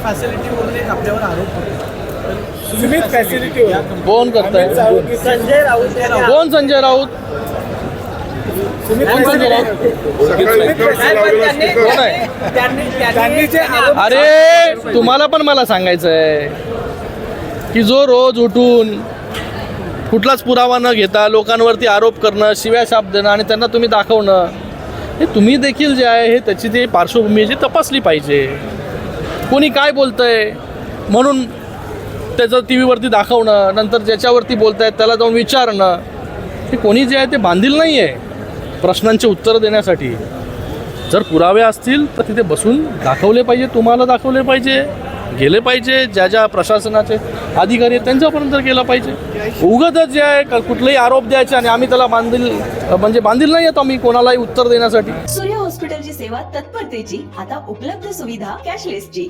फॅसिलिटीवरून एक आपल्यावर आरोप होतो. सुमित फॅसिलिटीवर कोण करताय? संजय राऊत कोण संजय राऊत? सुमित कोण संजय राऊत? कोण आहे? त्यांनी जे आरोप अरे तुम्हाला पण मला सांगायचं आहे की जो रोज उठून कुठलाच पुरावा न घेता लोकांवरती आरोप करणं, शिव्या शाप देणं आणि त्यांना तुम्ही दाखवणं, हे तुम्ही देखील जे आहे हे त्याची ती पार्श्वभूमी जी तपासली पाहिजे. कोणी काय बोलतंय म्हणून त्याचं टी व्हीवरती दाखवणं, नंतर ज्याच्यावरती बोलत आहेत त्याला जाऊन विचारणं, हे कोणी जे आहे ते बांधील नाही आहे प्रश्नांची उत्तरं देण्यासाठी. जर पुरावे असतील तर तिथे बसून दाखवले पाहिजे, तुम्हाला दाखवले पाहिजे, गेले पाहिजे, ज्या ज्या प्रशासनाचे अधिकारी आहेत त्यांच्यापर्यंत गेलं पाहिजे. उगाचच जे आहे कुठलेही आरोप द्यायचे आणि आम्ही त्याला बांधील नाही आहेत आम्ही कोणालाही उत्तर देण्यासाठी. सूर्य हॉस्पिटलची सेवा तत्परतेची, आता उपलब्ध सुविधा कॅशलेसची.